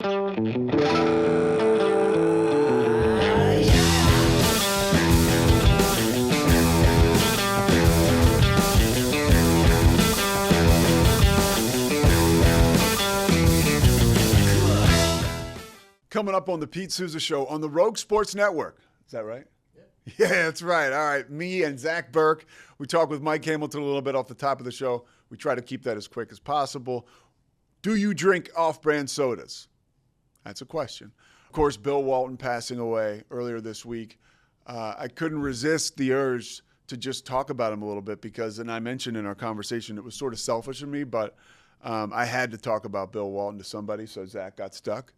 Coming up on the Pete Souza Show on the Rogue Sports Network. Is that right? Yeah, that's right. All right. Me and Zach Burke. We talk with Mike Hamilton a little bit off the top of the show. We try to keep that as quick as possible. Do you drink off-brand sodas? That's a question. Of course, Bill Walton passing away earlier this week. I couldn't resist the urge to just talk about him a little bit because, and I mentioned in our conversation, it was sort of selfish of me, but I had to talk about Bill Walton to somebody, so Zach got stuck.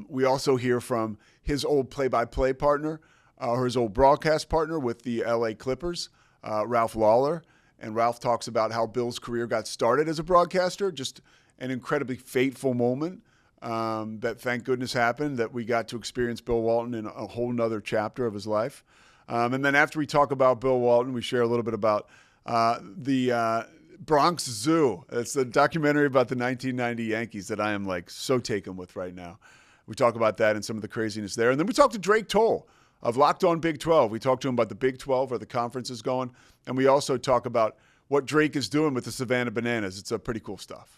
We also hear from his old play-by-play partner, or his old broadcast partner with the LA Clippers, Ralph Lawler. And Ralph talks about how Bill's career got started as a broadcaster, just an incredibly fateful moment that thank goodness happened, that we got to experience Bill Walton in a whole nother chapter of his life. And then after we talk about Bill Walton, we share a little bit about the Bronx Zoo. It's a documentary about the 1990 Yankees that I am like so taken with right now. We talk about that and some of the craziness there. And then we talk to Drake Toll of Locked On Big 12. We talk to him about the Big 12, where the conference is going. And we also talk about what Drake is doing with the Savannah Bananas. It's pretty cool stuff.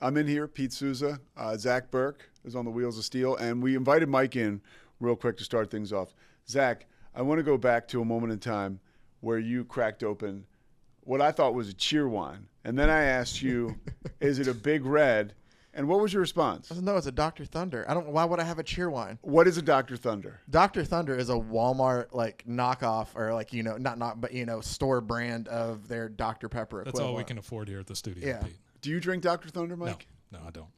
I'm in here, Pete Souza. Zach Burke is on the Wheels of Steel. And we invited Mike in real quick to start things off. Zach, I want to go back to a moment in time where you cracked open what I thought was a cheer wine. And then I asked you, is it a Big Red? And what was your response? No, it's a Dr. Thunder. Why would I have a cheer wine? What is a Dr. Thunder? Dr. Thunder is a Walmart knockoff or store brand of their Dr. Pepper equivalent. That's all we can afford here at the studio, Yeah. Pete. Do you drink Dr. Thunder, Mike? No, I don't.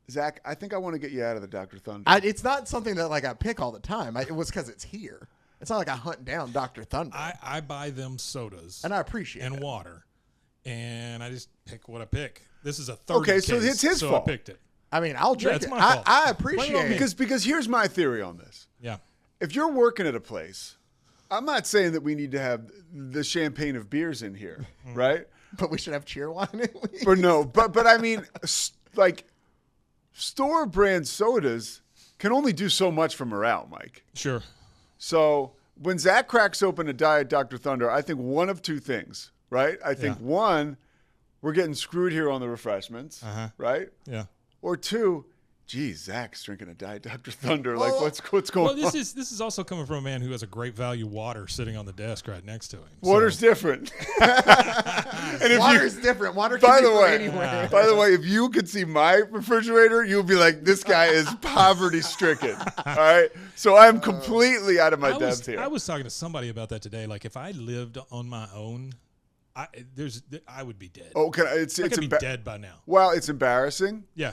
Zach, I think I want to get you out of the Dr. Thunder. It's not something that I pick all the time. It was because it's here. It's not like I hunt down Dr. Thunder. I buy them sodas. And I appreciate it. And water. And I just pick what I pick. This is a 30 Okay, case, so it's his fault. I picked it. I'll drink it's it. my fault. I appreciate it. Because here's my theory on this. Yeah. If you're working at a place, I'm not saying that we need to have the champagne of beers in here, right? But we should have cheer wine at least. Or no, but I mean, like, store brand sodas can only do so much for morale, Mike. Sure. So when Zach cracks open a Diet Dr. Thunder, I think one of two things, right? I think one, we're getting screwed here on the refreshments, right? Yeah. Or two, geez, Zach's drinking a Diet Dr. Thunder. Like, what's going on? Well, this is also coming from a man who has a great value water sitting on the desk right next to him. Water's different. Water's different. Water can By be the way, anywhere. by the way, if you could see my refrigerator, you'll be like, this guy is poverty-stricken. All right? So I'm completely out of my depth here. I was talking to somebody about that today. Like, if I lived on my own, I would be dead. Oh, I'd be dead by now. Well, it's embarrassing. Yeah.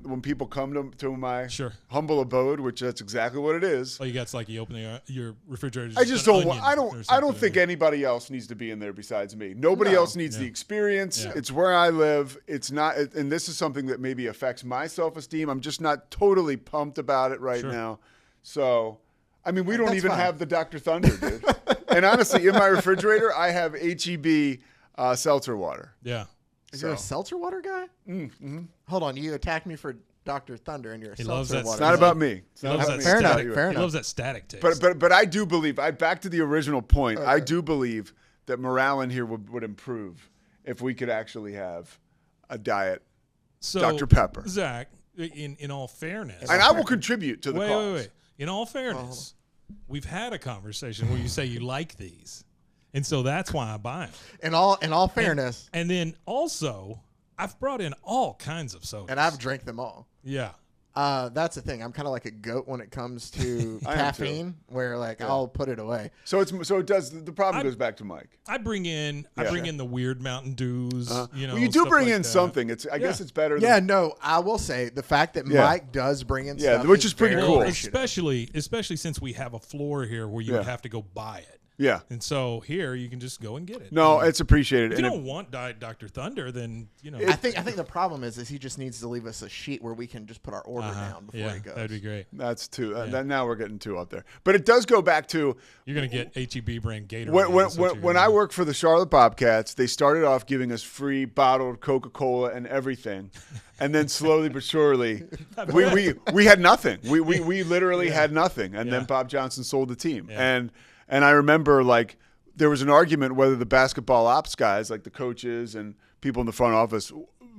When people come to my Sure. humble abode, which that's exactly what it is. All you got is like you open your refrigerator. I just don't want. I don't think anybody else needs to be in there besides me. Nobody else needs the experience. Yeah. It's where I live. It's not, and this is something that maybe affects my self-esteem. I'm just not totally pumped about it right now. So, I mean, we don't even have the Dr. Thunder, dude. And honestly, in my refrigerator, I have HEB seltzer water. Yeah. Is you a seltzer water guy? Mm-hmm. Hold on, you attacked me for Dr. Thunder and you're a seltzer water. It's not about me. It's not about me. Fair enough. He loves that static taste. But I do believe, back to the original point, I do believe that morale in here would improve if we could actually have a diet Dr. Pepper. Zach, in all fairness. And I will contribute to the cause. Wait. In all fairness, we've had a conversation where you say you like these. And so that's why I buy them. In all fairness. And then also, I've brought in all kinds of sodas. And I've drank them all. Yeah. That's the thing. I'm kind of like a goat when it comes to caffeine, where I'll put it away. So it does. The problem goes back to Mike. I bring in the weird Mountain Dews. Well, you do bring in something. I guess it's better. Yeah, no, I will say the fact that Mike does bring in stuff, which is pretty cool. Especially since we have a floor here where you would have to go buy it. Yeah. And so here you can just go and get it. No, it's appreciated. If you And don't want Dr. Thunder, then I think the problem is he just needs to leave us a sheet where we can just put our order down before he goes. that'd be great. that's too. Now we're getting too up there. But it does go back to You're gonna get HEB brand Gatorade. when I worked for the Charlotte Bobcats. They started off giving us free bottled Coca-Cola and everything, and then slowly but surely, we had nothing. We literally had nothing, and then Bob Johnson sold the team. And I remember, like, there was an argument whether the basketball ops guys, like the coaches and people in the front office,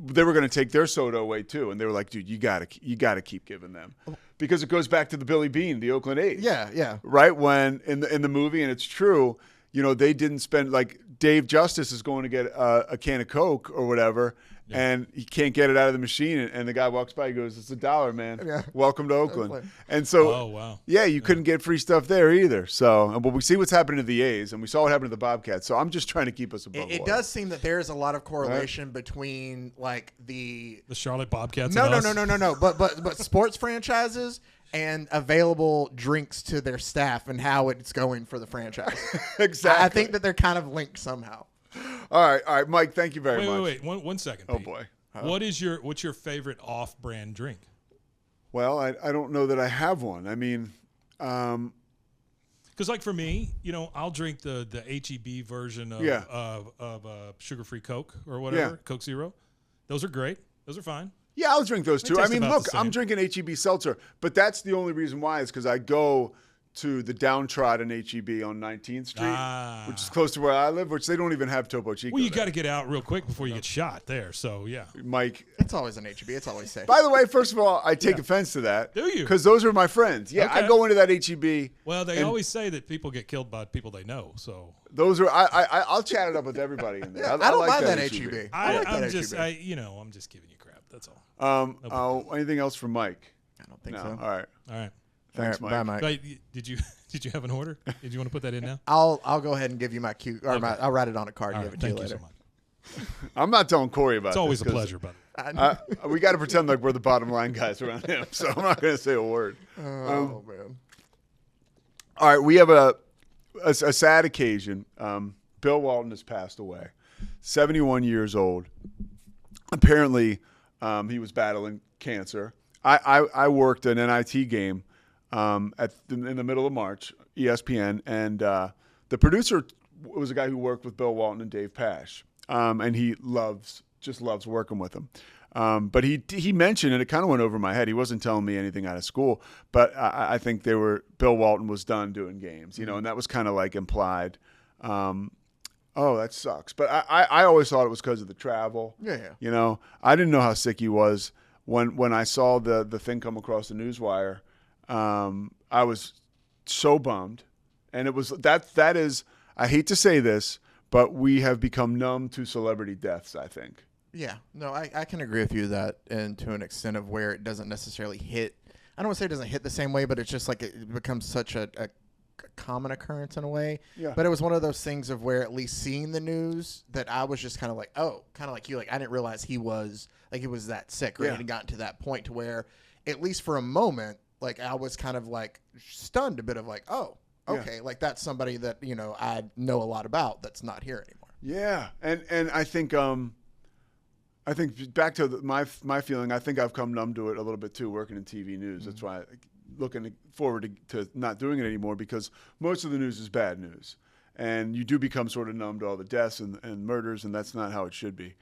they were going to take their soda away too. And they were like, dude, you got to keep giving them. Because it goes back to the Billy Bean, the Oakland A's. Yeah. Right? When in the movie, and it's true, they didn't spend, like, Dave Justice is going to get a can of Coke or whatever, and he can't get it out of the machine. And the guy walks by, he goes, it's $1, man. Yeah. Welcome to Oakland. And so, oh, wow. Yeah, you couldn't get free stuff there either. So, but we see what's happening to the A's, and we saw what happened to the Bobcats. So I'm just trying to keep us above It water. does seem that there is a lot of correlation between, like, the Charlotte Bobcats. No. But sports franchises and available drinks to their staff and how it's going for the franchise. Exactly. I think that they're kind of linked somehow. All right, Mike. Thank you very much. Wait. One second. Oh Pete. boy. What's your favorite off-brand drink? Well, I don't know that I have one. I mean, because like for me, I'll drink the HEB version of sugar-free Coke or whatever, Coke Zero. Those are great. Those are fine. yeah, I'll drink those too. I taste mean, about look, the same. I'm drinking HEB seltzer, but that's the only reason why is because I go to the downtrodden HEB on 19th Street, which is close to where I live, which they don't even have Topo Chico. Well, you there. got to get out real quick before you get shot there. So yeah. Mike. It's always an HEB. It's always safe. By the way, first of all, I take offense to that. Do you? Because those are my friends. Yeah, Okay. I go into that HEB. Well, they always say that people get killed by people they know. So Those are I'll chat it up with everybody in there. I don't like mind that HEB. HEB. I'm just giving you crap. That's all. Anything else from Mike? I don't think No. so. All right. All right. Thanks, All Mike. right, bye, Mike. Wait, did you have an order? Did you want to put that in now? I'll go ahead and give you my cue, or I'll write it on a card All and right. give it to Thank you you later. so much. I'm not telling Corey about It's always this a 'cause, pleasure, buddy. we got to pretend like we're the bottom line guys around him, so I'm not going to say a word. Oh man. All right, we have a sad occasion. Bill Walton has passed away, 71 years old. Apparently, he was battling cancer. I worked an NIT game in the middle of March, ESPN, and the producer was a guy who worked with Bill Walton and Dave Pash, and he just loves working with him. But he mentioned, and it kind of went over my head. He wasn't telling me anything out of school, but I think Bill Walton was done doing games, and that was kind of like implied. Oh, that sucks. But I always thought it was because of the travel. Yeah. I didn't know how sick he was when I saw the thing come across the newswire. I was so bummed, and it was that is. I hate to say this, but we have become numb to celebrity deaths, I think. Yeah. No, I can agree with you that, and to an extent of where it doesn't necessarily hit. I don't want to say it doesn't hit the same way, but it's just like it becomes such a common occurrence in a way. Yeah. But it was one of those things of where at least seeing the news that I was just kind of like, oh, kind of like you, like I didn't realize he was that sick, or Yeah. it had gotten to that point to where, at least for a moment, like I was kind of like stunned a bit of like, oh, okay, like that's somebody that I know a lot about that's not here anymore. Yeah, and I think back to my feeling. I think I've come numb to it a little bit too, working in TV news. That's why looking forward to not doing it anymore, because most of the news is bad news, and you do become sort of numb to all the deaths and murders, and that's not how it should be.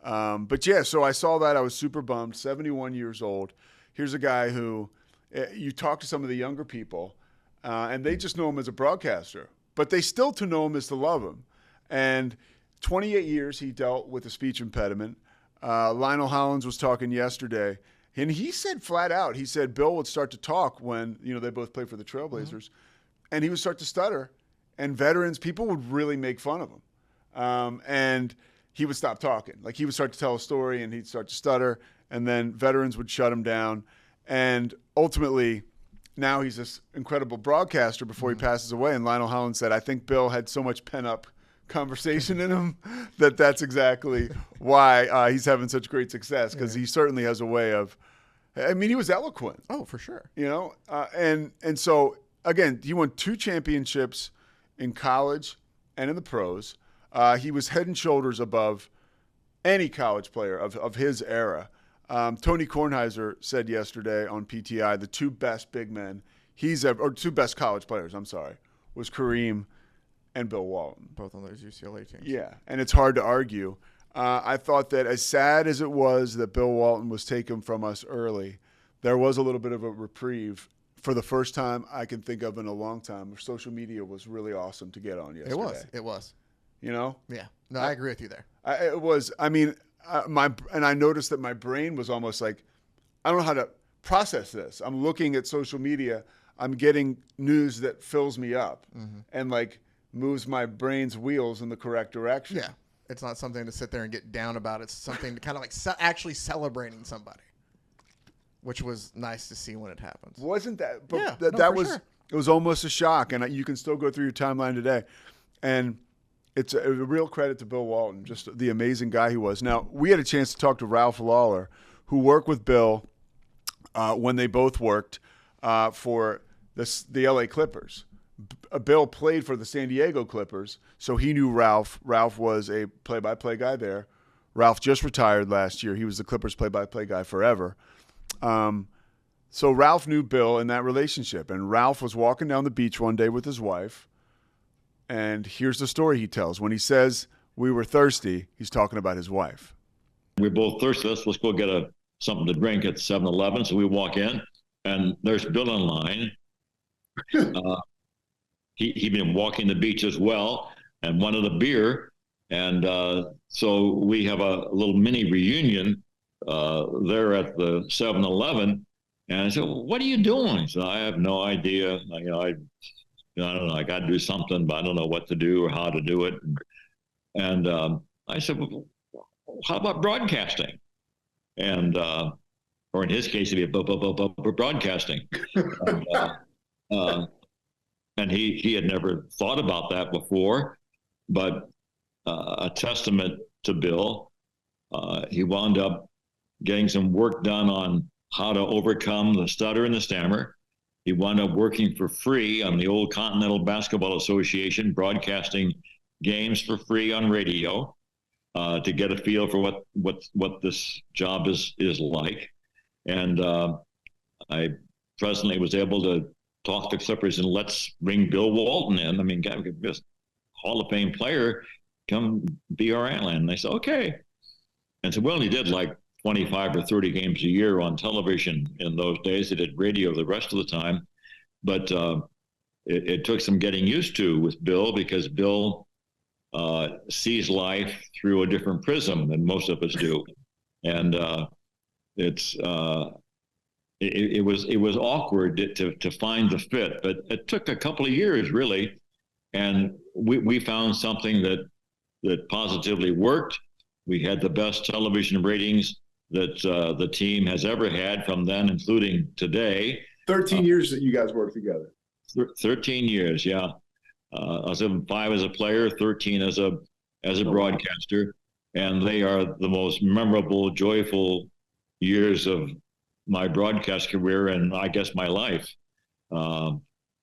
But yeah, so I saw that. I was super bummed. 71 years old. Here's a guy who you talk to some of the younger people, and they just know him as a broadcaster, but they still to know him is to love him. And 28 years he dealt with a speech impediment. Lionel Hollins was talking yesterday, and he said flat out, he said Bill would start to talk when they both played for the Trailblazers, and he would start to stutter, and veterans, people would really make fun of him. And he would stop talking. Like he would start to tell a story, and he'd start to stutter, and then veterans would shut him down. And ultimately, now he's this incredible broadcaster before he passes away. And Lionel Hollins said, I think Bill had so much pent-up conversation in him that's exactly why he's having such great success, because he certainly has a way of, I mean, he was eloquent. Oh, for sure. And so, again, he won 2 championships in college and in the pros. He was head and shoulders above any college player of his era. Tony Kornheiser said yesterday on PTI the two best big men or two best college players, I'm sorry, was Kareem and Bill Walton. Both on those UCLA teams. Yeah, and it's hard to argue. I thought that as sad as it was that Bill Walton was taken from us early, there was a little bit of a reprieve for the first time I can think of in a long time. Social media was really awesome to get on yesterday. It was. You know? Yeah. No, I agree with you there. It was. I mean, I noticed that my brain was almost like, I don't know how to process this. I'm looking at social media. I'm getting news that fills me up and like moves my brain's wheels in the correct direction. Yeah. It's not something to sit there and get down about. It's something to kind of like actually celebrating somebody, which was nice to see when it happens. Wasn't that? But yeah, that was. Sure. It was almost a shock, and you can still go through your timeline today, and it's a real credit to Bill Walton, just the amazing guy he was. Now, we had a chance to talk to Ralph Lawler, who worked with Bill when they both worked for the LA Clippers. Bill played for the San Diego Clippers, so he knew Ralph. Ralph was a play-by-play guy there. Ralph just retired last year. He was the Clippers play-by-play guy forever. So Ralph knew Bill in that relationship, and Ralph was walking down the beach one day with his wife, and here's the story he tells. When he says we were thirsty, he's talking about his wife. We're both thirsty. Let's go get something to drink at 7-Eleven. So we walk in, and there's Bill in line. He'd been walking the beach as well and wanted a beer. And so we have a little mini reunion there at the 7-Eleven. And I said, well, what are you doing? So I have no idea. I don't know. I got to do something, but I don't know what to do or how to do it. And I said, well, how about broadcasting? And or in his case, it'd be broadcasting. And he had never thought about that before, but a testament to Bill. He wound up getting some work done on how to overcome the stutter and the stammer. He wound up working for free on the old Continental Basketball Association, broadcasting games for free on radio to get a feel for what this job is like. And I presently was able to talk to Clippers and let's bring Bill Walton in. I mean, this Hall of Fame player, come be our analyst. And they said, okay. And so we only did like 25 or 30 games a year on television in those days. They did radio the rest of the time. But it took some getting used to with Bill because Bill sees life through a different prism than most of us do. And it was awkward to find the fit, but it took a couple of years really. And we found something that positively worked. We had the best television ratings that the team has ever had from then, including today. 13 years that you guys worked together. 13 years, yeah. I was 5 as a player, 13 as a broadcaster, and they are the most memorable, joyful years of my broadcast career and I guess my life.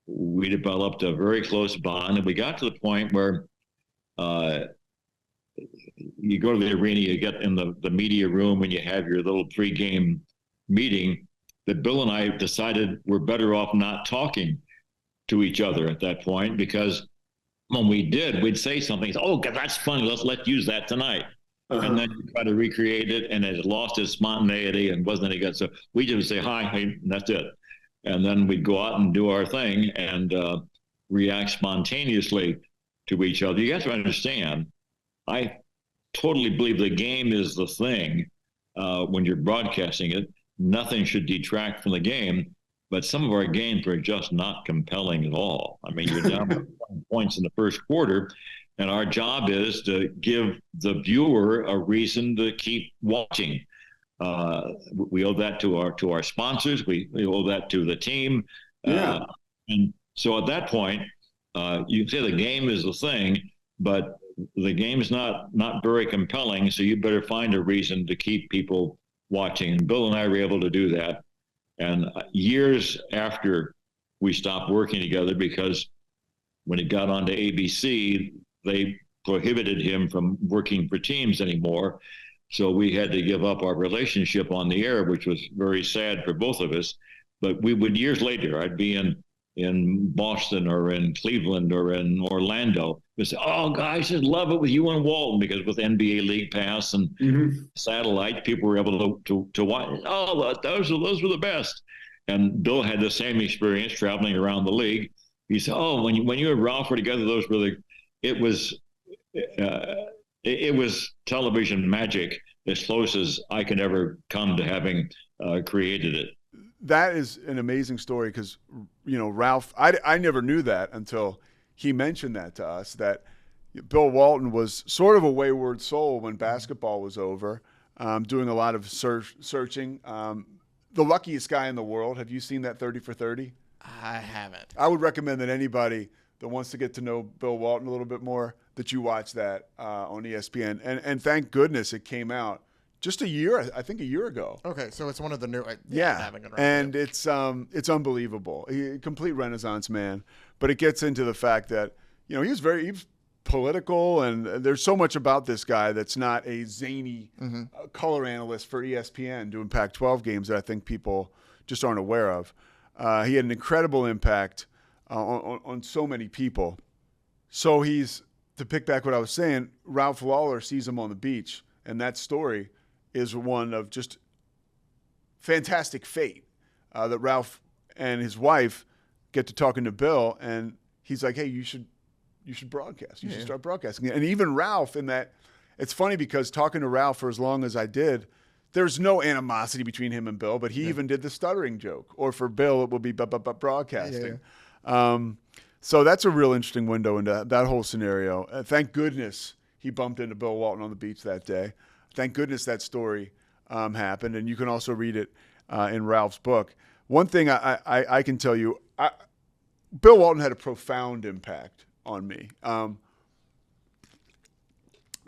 We developed a very close bond, and we got to the point where you go to the arena, you get in the media room, and you have your little pre-game meeting. That Bill and I decided we're better off not talking to each other at that point, because when we did, we'd say something. Oh, that's funny. Let's use that tonight. And then you try to recreate it, and it lost its spontaneity and wasn't any good. So we just say hi, hey, and that's it. And then we'd go out and do our thing and react spontaneously to each other. You have to understand, I totally believe the game is the thing when you're broadcasting it. Nothing should detract from the game, but some of our games are just not compelling at all. I mean, you're down 20 points in the first quarter, and our job is to give the viewer a reason to keep watching. We owe that to our sponsors. We owe that to the team. Yeah. And so at that point, you can say the game is the thing, but the game is not very compelling. So you better find a reason to keep people watching. And Bill and I were able to do that. And years after we stopped working together, because when he got onto ABC, they prohibited him from working for teams anymore. So we had to give up our relationship on the air, which was very sad for both of us. But we would, years later, I'd be in Boston or in Cleveland or in Orlando. We say, "Oh, guys, just love it with you and Walton," because with NBA League Pass and satellite, people were able to watch. Oh, those were the best. And Bill had the same experience traveling around the league. He said, "Oh, when you and Ralph were together, those were it was television magic, as close as I can ever come to having created it." That is an amazing story because, Ralph, I never knew that until he mentioned that to us, that Bill Walton was sort of a wayward soul when basketball was over, doing a lot of searching. The luckiest guy in the world. Have you seen that 30 for 30? I haven't. I would recommend that anybody that wants to get to know Bill Walton a little bit more, that you watch that on ESPN. And thank goodness it came out just a year ago. Okay, so it's one of the new. Yeah, and it's unbelievable. Complete Renaissance man. But it gets into the fact that he was political, and there's so much about this guy that's not a zany color analyst for ESPN doing Pac-12 games that I think people just aren't aware of. He had an incredible impact on so many people. So to pick back what I was saying, Ralph Lawler sees him on the beach, and that story is one of just fantastic fate, that Ralph and his wife get to talking to Bill, and he's like, "Hey, you should broadcast. You should start broadcasting." And even Ralph, in that, it's funny because talking to Ralph for as long as I did, there's no animosity between him and Bill, but he even did the stuttering joke. Or for Bill, it will be broadcasting. So that's a real interesting window into that whole scenario. Thank goodness he bumped into Bill Walton on the beach that day. Thank goodness that story happened, and you can also read it in Ralph's book. One thing I can tell you, Bill Walton had a profound impact on me.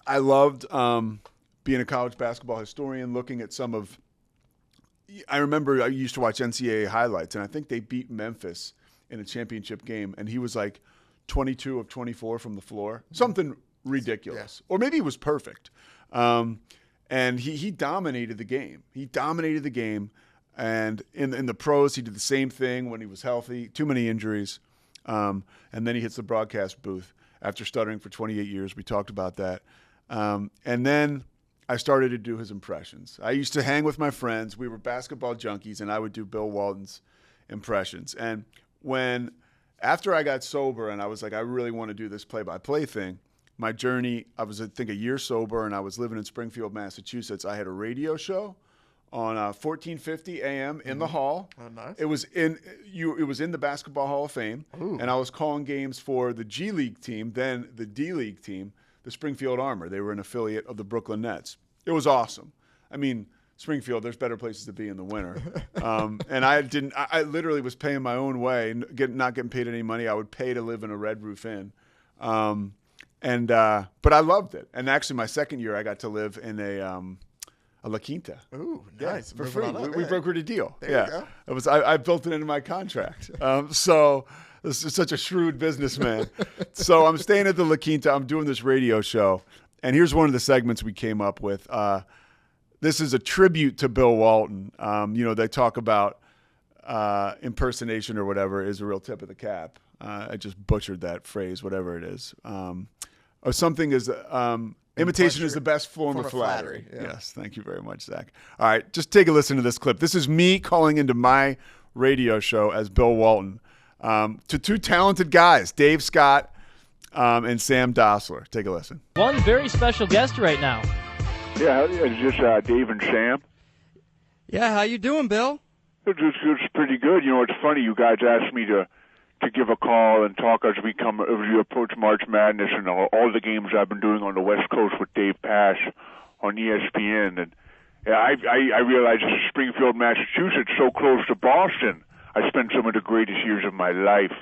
I loved being a college basketball historian, looking at I remember I used to watch NCAA highlights, and I think they beat Memphis in a championship game, and he was like 22 of 24 from the floor. Something ridiculous. Or maybe he was perfect. And he dominated the game. And in the pros, he did the same thing when he was healthy. Too many injuries. And then he hits the broadcast booth after stuttering for 28 years. We talked about that. And then I started to do his impressions. I used to hang with my friends. We were basketball junkies, and I would do Bill Walton's impressions. And after I got sober and I was like, I really want to do this play-by-play thing, my journey, I was, I think, a year sober, and I was living in Springfield, Massachusetts. I had a radio show on 1450 AM in the hall. Oh, nice. It was in the Basketball Hall of Fame. Ooh. And I was calling games for the G League team, then the D League team, the Springfield Armor. They were an affiliate of the Brooklyn Nets. It was awesome. I mean, Springfield, there's better places to be in the winter. And I literally was paying my own way, not getting paid any money. I would pay to live in a Red Roof Inn. But I loved it. And actually, my second year, I got to live in a La Quinta. Ooh, nice. For free. We brokered a deal. There you go. It was. I built it into my contract. So this is such a shrewd businessman. So I'm staying at the La Quinta. I'm doing this radio show, and here's one of the segments we came up with. This is a tribute to Bill Walton. They talk about impersonation or whatever is a real tip of the cap. I just butchered that phrase, whatever it is. Or something is imitation is the best form of flattery. Yeah. Yes, thank you very much, Zach. All right, just take a listen to this clip. This is me calling into my radio show as Bill Walton to two talented guys, Dave Scott and Sam Dossler. Take a listen. One very special guest right now. Yeah, is this Dave and Sam? Yeah, how you doing, Bill? It's pretty good. It's funny. You guys asked me to give a call and talk as we approach March Madness and all the games I've been doing on the West Coast with Dave Pasch on ESPN. And I realize this is Springfield, Massachusetts, so close to Boston. I spent some of the greatest years of my life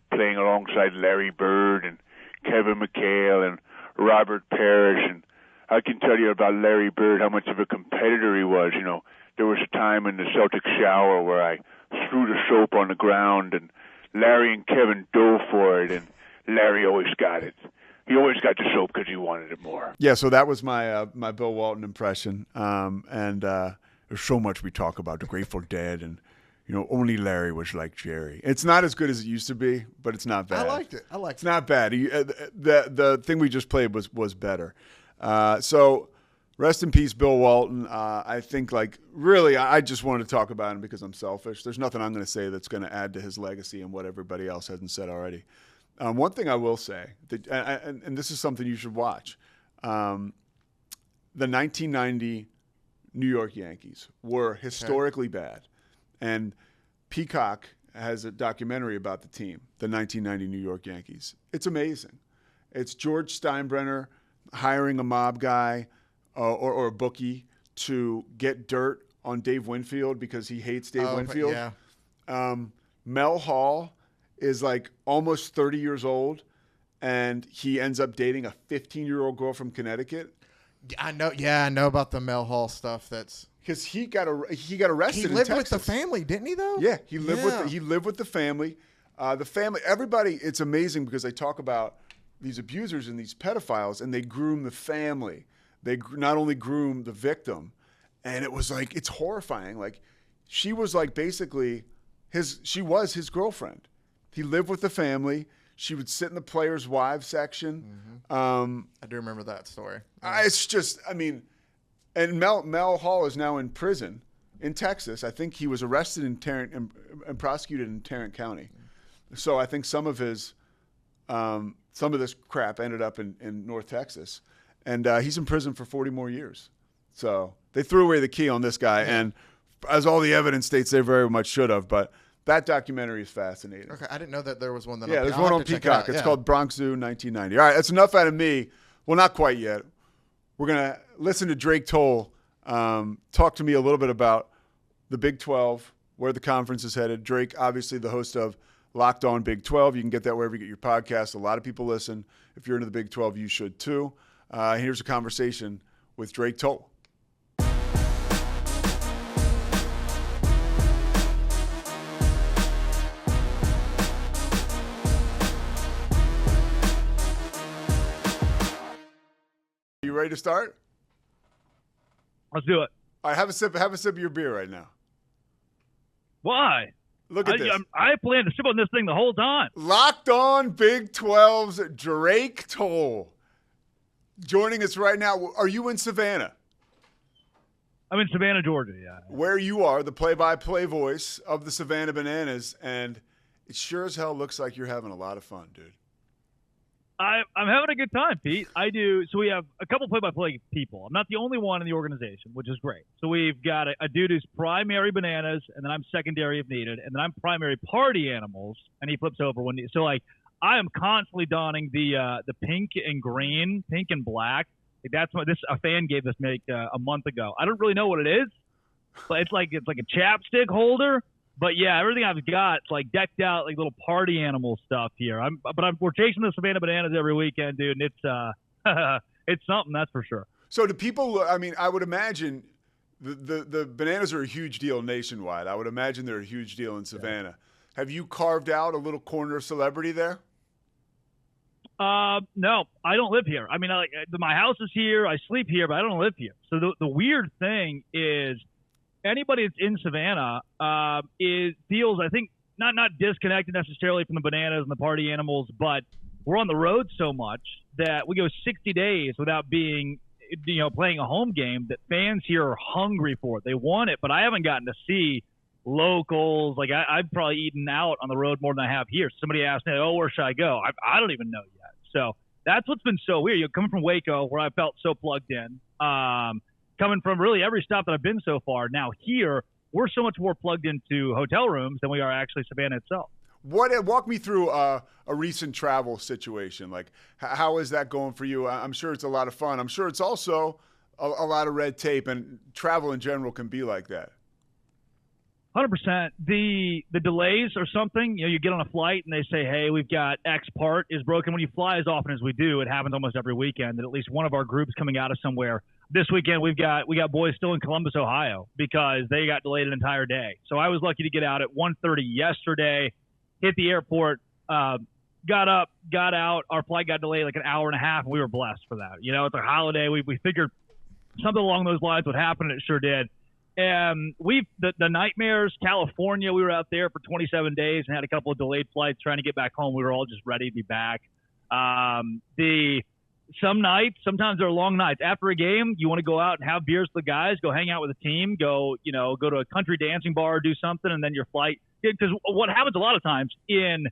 playing alongside Larry Bird and Kevin McHale and Robert Parrish. And I can tell you about Larry Bird, how much of a competitor he was. There was a time in the Celtic shower where I threw the soap on the ground, and Larry and Kevin dove for it, and Larry always got it. He always got the soap because he wanted it more. Yeah, so that was my my Bill Walton impression. And there's so much we talk about the Grateful Dead, and only Larry was like Jerry. It's not as good as it used to be, but it's not bad. I liked it. It's not bad. The thing we just played was better. So rest in peace, Bill Walton. I think, really, I just wanted to talk about him because I'm selfish. There's nothing I'm going to say that's going to add to his legacy and what everybody else hasn't said already. One thing I will say, and this is something you should watch, the 1990 New York Yankees were historically bad. And Peacock has a documentary about the team, the 1990 New York Yankees. It's amazing. It's George Steinbrenner hiring a mob guy or a bookie to get dirt on Dave Winfield because he hates Dave Winfield. Yeah. Mel Hall is almost 30 years old, and he ends up dating a 15-year-old girl from Connecticut. I know. Yeah, I know about the Mel Hall stuff. That's because he got arrested. He lived in with Texas. the family, didn't he? Though. Yeah, he lived with the family. The family, everybody. It's amazing because they talk about these abusers and these pedophiles, and they groom the family. They not only groom the victim, and it was it's horrifying. She was basically she was his girlfriend. He lived with the family. She would sit in the players' wives section. Mm-hmm. I do remember that story. It's just, and Mel Hall is now in prison in Texas. I think he was arrested in Tarrant and prosecuted in Tarrant County. So I think some of this crap ended up in North Texas, and he's in prison for 40 more years. So they threw away the key on this guy, and as all the evidence states, they very much should have. But that documentary is fascinating. Okay, I didn't know that there was one. There's one on Peacock. It's called Bronx Zoo 1990. All right, that's enough out of me. Well, not quite yet. We're going to listen to Drake Toll talk to me a little bit about the Big 12, where the conference is headed. Drake, obviously the host of Locked On Big 12. You can get that wherever you get your podcasts. A lot of people listen. If you're into the Big 12, you should too. Here's a conversation with Drake Toll. You ready to start? Let's do it. All right, have a sip of your beer right now. Why? Look at this. I plan to sip on this thing the whole time. Locked On Big 12's Drake Toll joining us right now. Are you in Savannah? I'm in Savannah, Georgia, yeah. Where you are, the play-by-play voice of the Savannah Bananas, and it sure as hell looks like you're having a lot of fun, dude. I'm having a good time, Pete. I do. So we have a couple play-by-play people. I'm not the only one in the organization, which is great. So we've got a dude who's primary bananas, and then I'm secondary if needed, and then I'm primary party animals, and he flips over when so I am constantly donning the pink and green, pink and black. That's what a fan gave us a month ago. I don't really know what it is, but it's like a chapstick holder. But yeah, everything I've got is decked out little party animal stuff here. We're chasing the Savannah Bananas every weekend, dude, and it's it's something, that's for sure. So do people? I would imagine the Bananas are a huge deal nationwide. I would imagine they're a huge deal in Savannah. Yeah. Have you carved out a little corner of celebrity there? No, I don't live here. My house is here. I sleep here, but I don't live here. So the weird thing is, anybody that's in Savannah feels, I think, not disconnected necessarily from the Bananas and the party animals, but we're on the road so much that we go 60 days without being, playing a home game, that fans here are hungry for it. They want it, but I haven't gotten to see locals. I've probably eaten out on the road more than I have here. Somebody asked me, where should I go? I don't even know yet. So that's what's been so weird. Coming from Waco, where I felt so plugged in, coming from really every stop that I've been so far. Now here, we're so much more plugged into hotel rooms than we are actually Savannah itself. Walk me through a recent travel situation. How is that going for you? I'm sure it's a lot of fun. I'm sure it's also a lot of red tape, and travel in general can be like that. 100%. The delays are something. You get on a flight and they say, hey, we've got X part is broken. When you fly as often as we do, it happens almost every weekend that at least one of our groups coming out of somewhere. This weekend we got boys still in Columbus, Ohio, because they got delayed an entire day. So I was lucky to get out at 1:30 yesterday, hit the airport got up, got out. Our flight got delayed like an hour and a half, and we were blessed for that. You know, it's a holiday. We figured something along those lines would happen, and it sure did. And the nightmares, California, we were out there for 27 days and had a couple of delayed flights trying to get back home. We were all just ready to be back. Some nights, sometimes they're long nights. After a game, you want to go out and have beers with the guys, go hang out with the team, go to a country dancing bar, do something, and then your flight. Because what happens a lot of times in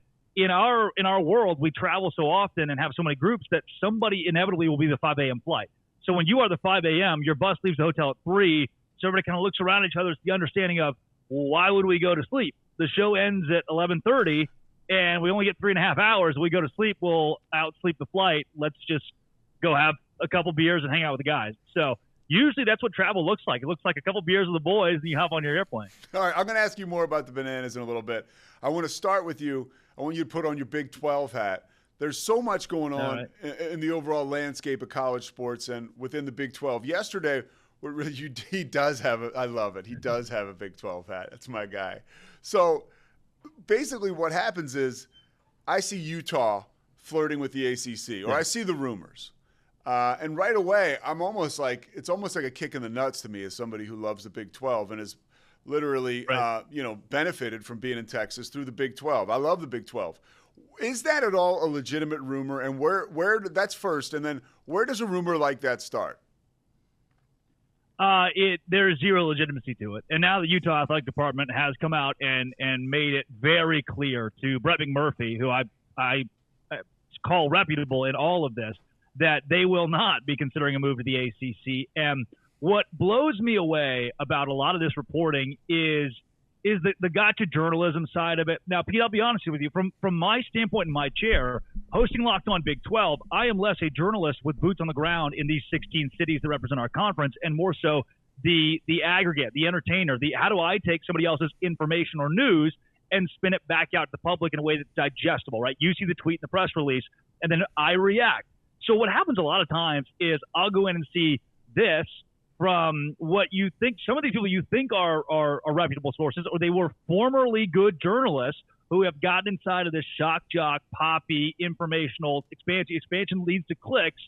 our world, we travel so often and have so many groups that somebody inevitably will be the 5 a.m. flight. So when you are the 5 a.m., your bus leaves the hotel at 3, so everybody kind of looks around at each other. It's the understanding of, well, why would we go to sleep? The show ends at 11:30, and we only get 3.5 hours. We go to sleep, we'll outsleep the flight. Let's just go have a couple beers and hang out with the guys. So usually that's what travel looks like. It looks like a couple beers with the boys, and you hop on your airplane. All right, I'm going to ask you more about the Bananas in a little bit. I want to start with you. I want you to put on your Big 12 hat. There's so much going on in the overall landscape of college sports and within the Big 12. Yesterday, he does have I love it. He does have a Big 12 hat. That's my guy. So basically what happens is I see Utah flirting with the ACC, or I see the rumors. And right away, it's almost like a kick in the nuts to me as somebody who loves the Big 12 and has literally, benefited from being in Texas through the Big 12. I love the Big 12. Is that at all a legitimate rumor? And where that's first, and then where does a rumor like that start? There is zero legitimacy to it. And now the Utah Athletic Department has come out and made it very clear to Brett McMurphy, who I call reputable in all of this, that they will not be considering a move to the ACC. And what blows me away about a lot of this reporting is the gotcha journalism side of it. Now, Pete, I'll be honest with you. From my standpoint in my chair, hosting Locked On Big 12, I am less a journalist with boots on the ground in these 16 cities that represent our conference, and more so the aggregate, the entertainer, how do I take somebody else's information or news and spin it back out to the public in a way that's digestible, right? You see the tweet and the press release, and then I react. So what happens a lot of times is I'll go in and see this from what you think, some of these people you think are reputable sources, or they were formerly good journalists who have gotten inside of this shock jock, poppy, informational expansion. Expansion leads to clicks,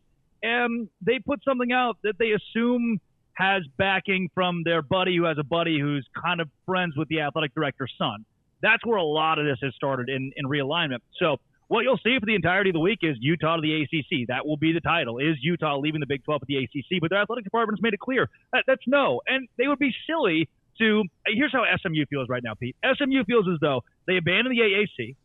and they put something out that they assume has backing from their buddy who has a buddy who's kind of friends with the athletic director's son. That's where a lot of this has started in realignment. So what you'll see for the entirety of the week is Utah to the ACC. That will be the title. Is Utah leaving the Big 12 at the ACC? But their athletic department's made it clear that's no. And they would be silly to – here's how SMU feels right now, Pete. SMU feels as though they abandoned the AAC.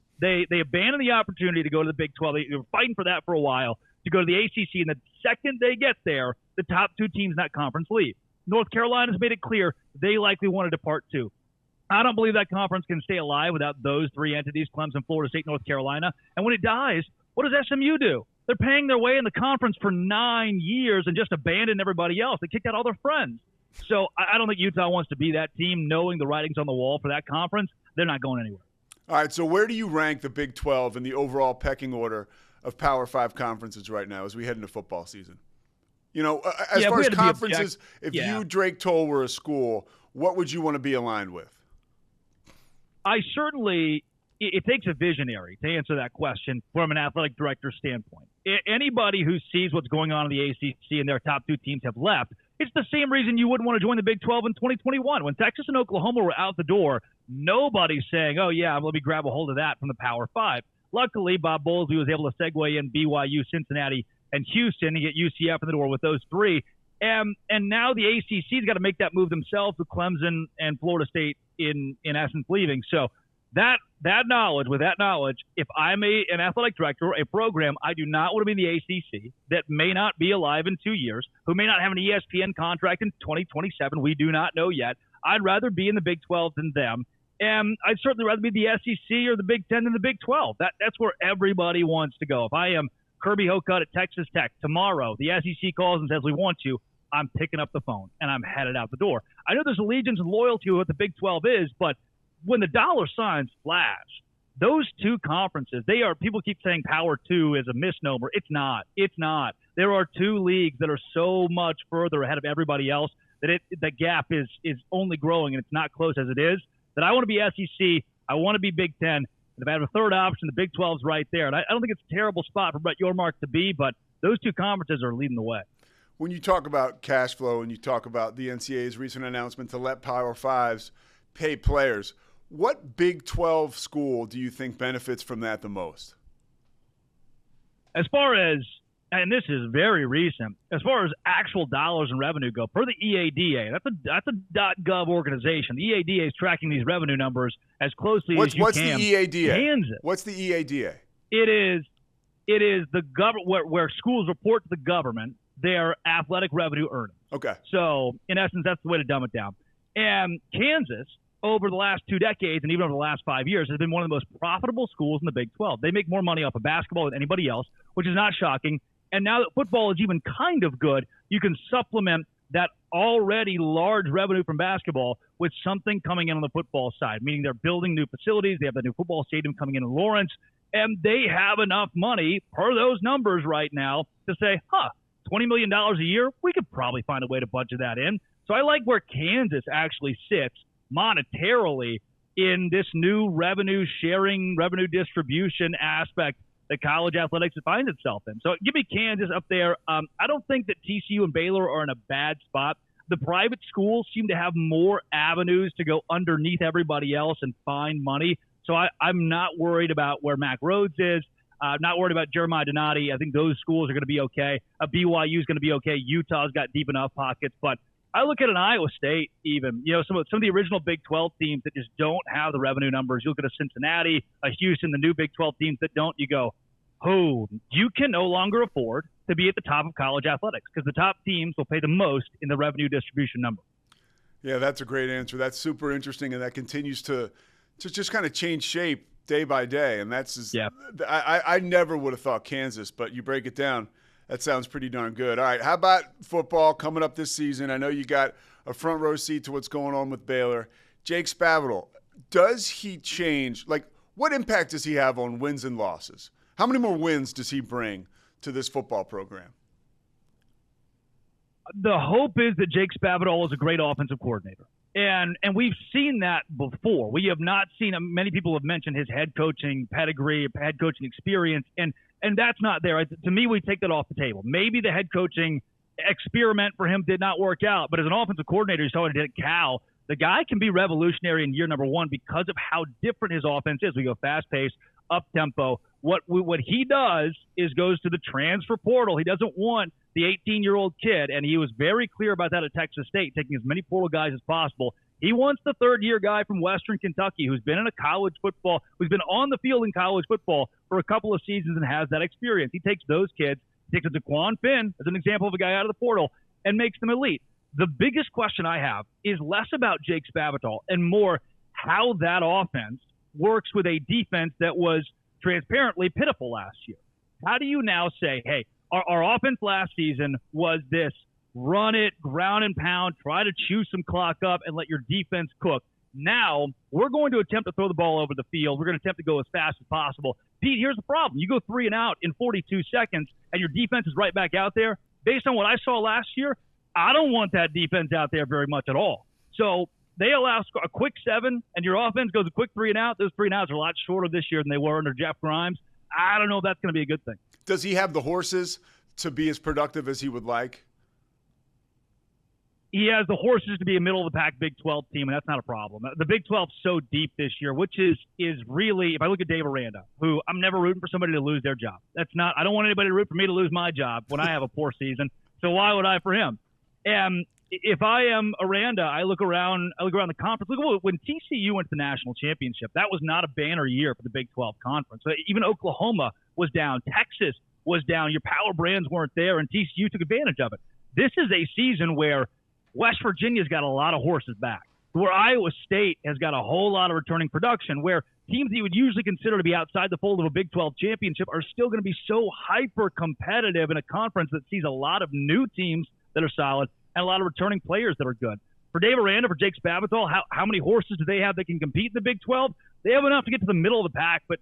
They abandoned the opportunity to go to the Big 12. They were fighting for that for a while, to go to the ACC. And the second they get there, the top two teams in that conference leave. North Carolina's made it clear they likely want to depart too. I don't believe that conference can stay alive without those three entities, Clemson, Florida State, North Carolina. And when it dies, what does SMU do? They're paying their way in the conference for 9 years and just abandon everybody else. They kicked out all their friends. So I don't think Utah wants to be that team, knowing the writings on the wall for that conference. They're not going anywhere. All right, so where do you rank the Big 12 in the overall pecking order of Power 5 conferences right now as we head into football season? You know, as far as conferences, if you, Drake Toll, were a school, what would you want to be aligned with? It takes a visionary to answer that question from an athletic director standpoint. Anybody who sees what's going on in the ACC and their top two teams have left, it's the same reason you wouldn't want to join the Big 12 in 2021. When Texas and Oklahoma were out the door, nobody's saying, oh, yeah, let me grab a hold of that from the Power 5. Luckily, Bob Bowlesby was able to segue in BYU, Cincinnati, and Houston and get UCF in the door with those three. And now the ACC's got to make that move themselves with Clemson and Florida State in essence leaving. So with that knowledge, if I'm an athletic director, a program, I do not want to be in the ACC that may not be alive in 2 years, who may not have an ESPN contract in 2027. We do not know yet. I'd rather be in the Big 12 than them. And I'd certainly rather be the SEC or the Big 10 than the Big 12. That's where everybody wants to go. If I am Kirby Hocutt at Texas Tech tomorrow, the SEC calls and says we want you, I'm picking up the phone and I'm headed out the door. I know there's allegiance and loyalty to what the Big 12 is, but when the dollar signs flash, those two conferences, people keep saying Power 2 is a misnomer. It's not. There are two leagues that are so much further ahead of everybody else that the gap is only growing, and it's not close as it is. That I want to be SEC, I want to be Big 10, And if I have a third option, the Big 12's right there. And I don't think it's a terrible spot for Brett Yormark to be, but those two conferences are leading the way. When you talk about cash flow and you talk about the NCAA's recent announcement to let Power Fives pay players, what Big 12 school do you think benefits from that the most? As far as, and this is very recent, as far as actual dollars and revenue go, per the EADA, that's a .gov organization. The EADA is tracking these revenue numbers as closely as you can. What's the EADA? Kansas. What's the EADA? It is the government where schools report to the government their athletic revenue earnings. Okay. So, in essence, that's the way to dumb it down. And Kansas, over the last 2 decades and even over the last 5 years, has been one of the most profitable schools in the Big 12. They make more money off of basketball than anybody else, which is not shocking. And now that football is even kind of good, you can supplement that already large revenue from basketball with something coming in on the football side, meaning they're building new facilities. They have the new football stadium coming in Lawrence, and they have enough money per those numbers right now to say, $20 million a year, we could probably find a way to budget that in. So I like where Kansas actually sits monetarily in this new revenue sharing, revenue distribution aspect that college athletics finds itself in. So give me Kansas up there. I don't think that TCU and Baylor are in a bad spot. The private schools seem to have more avenues to go underneath everybody else and find money. So I'm not worried about where Mac Rhodes is. I'm not worried about Jeremiah Donati. I think those schools are going to be okay. BYU is going to be okay. Utah's got deep enough pockets. But I look at an Iowa State even. Some of the original Big 12 teams that just don't have the revenue numbers. You look at a Cincinnati, a Houston, the new Big 12 teams that don't. You go, you can no longer afford to be at the top of college athletics because the top teams will pay the most in the revenue distribution number. Yeah, that's a great answer. That's super interesting, and that continues to just kind of change shape day by day. And that's I never would have thought Kansas, but you break it down, that sounds pretty darn good. All right, how about football coming up this season? I know you got a front row seat to what's going on with Baylor. Jake Spavital, does he change? Like, what impact does he have on wins and losses? How many more wins does he bring to this football program? The hope is that Jake Spavital is a great offensive coordinator. And we've seen that before. We have not seen – many people have mentioned his head coaching pedigree, head coaching experience, and that's not there. To me, we take that off the table. Maybe the head coaching experiment for him did not work out, but as an offensive coordinator, you saw what he did at Cal. The guy can be revolutionary in year number one because of how different his offense is. We go fast-paced, up-tempo. What he does is goes to the transfer portal. He doesn't want the 18-year-old kid, and he was very clear about that at Texas State, taking as many portal guys as possible. He wants the third-year guy from Western Kentucky who's been in a college football, who's been on the field in college football for a couple of seasons and has that experience. He takes those kids, takes a Daquan Finn as an example of a guy out of the portal, and makes them elite. The biggest question I have is less about Jake Spavital and more how that offense works with a defense that was transparently pitiful last year. How do you now say, hey, our offense last season was this run it, ground and pound, try to chew some clock up and let your defense cook. Now we're going to attempt to throw the ball over the field. We're going to attempt to go as fast as possible. Pete, here's the problem. You go 3 and out in 42 seconds and your defense is right back out there. Based on what I saw last year, I don't want that defense out there very much at all. So they allow a quick 7 and your offense goes a quick 3 and out. Those 3 and outs are a lot shorter this year than they were under Jeff Grimes. I don't know if that's going to be a good thing. Does he have the horses to be as productive as he would like? He has the horses to be a middle-of-the-pack Big 12 team, and that's not a problem. The Big 12's so deep this year, which is really, if I look at Dave Aranda, who I'm never rooting for somebody to lose their job. That's not. I don't want anybody to root for me to lose my job when I have a poor season. So why would I for him? And if I am Aranda, I look around the conference. Look, when TCU went to the national championship, that was not a banner year for the Big 12 conference. So even Oklahoma was down. Texas was down. Your power brands weren't there, and TCU took advantage of it. This is a season where West Virginia's got a lot of horses back, where Iowa State has got a whole lot of returning production, where teams that you would usually consider to be outside the fold of a Big 12 championship are still going to be so hyper-competitive in a conference that sees a lot of new teams that are solid and a lot of returning players that are good. For Dave Aranda, for Jake Spavital, how many horses do they have that can compete in the Big 12? They have enough to get to the middle of the pack, but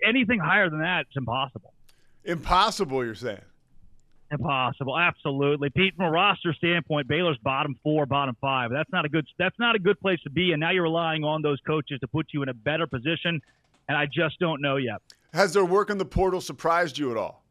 anything higher than that, it's impossible. Impossible, you're saying? Impossible, absolutely. Pete, from a roster standpoint, Baylor's bottom 4, bottom 5. That's not a good place to be, and now you're relying on those coaches to put you in a better position. and I just don't know yet. Has their work in the portal surprised you at all?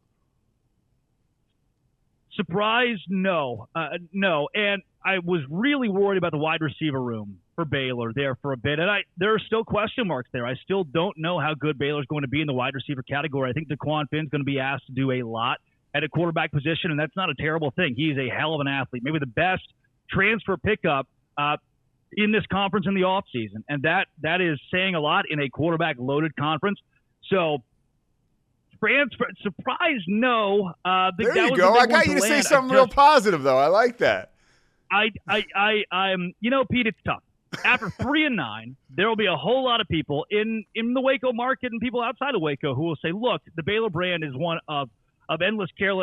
Surprised? No. No. And I was really worried about the wide receiver room for Baylor there for a bit. And there are still question marks there. I still don't know how good Baylor's going to be in the wide receiver category. I think DeQuan Finn's going to be asked to do a lot at a quarterback position, and that's not a terrible thing. He's a hell of an athlete, maybe the best transfer pickup in this conference in the offseason. And that is saying a lot in a quarterback-loaded conference. So, surprised, no. There you go. I got you to say something real positive, though. I like that. I'm, Pete, it's tough. After 3-9, there will be a whole lot of people in the Waco market and people outside of Waco who will say, look, the Baylor brand is one of endless care,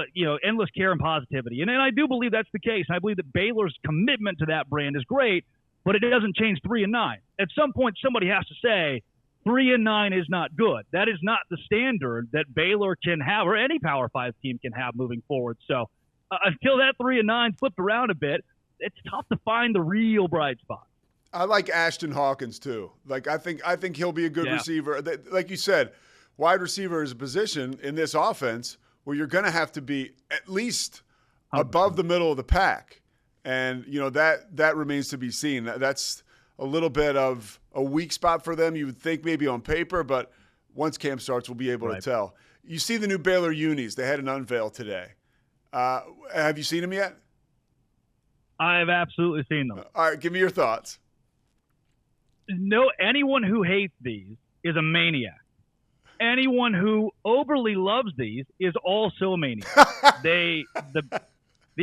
endless care and positivity. And I do believe that's the case. And I believe that Baylor's commitment to that brand is great, but it doesn't change 3-9. At some point, somebody has to say 3-9 is not good. That is not the standard that Baylor can have or any Power 5 team can have moving forward. So until that 3-9 flipped around a bit, it's tough to find the real bright spot. I like Ashton Hawkins too. Like I think he'll be a good receiver. Like you said, wide receiver is a position in this offense where you're going to have to be at least above the middle of the pack, and that remains to be seen. That's a little bit of a weak spot for them. You would think maybe on paper, but once camp starts, we'll be able to tell. You see the new Baylor unis. They had an unveil today. Have you seen them yet? I have absolutely seen them. All right, give me your thoughts. No, anyone who hates these is a maniac. Anyone who overly loves these is also a maniac. The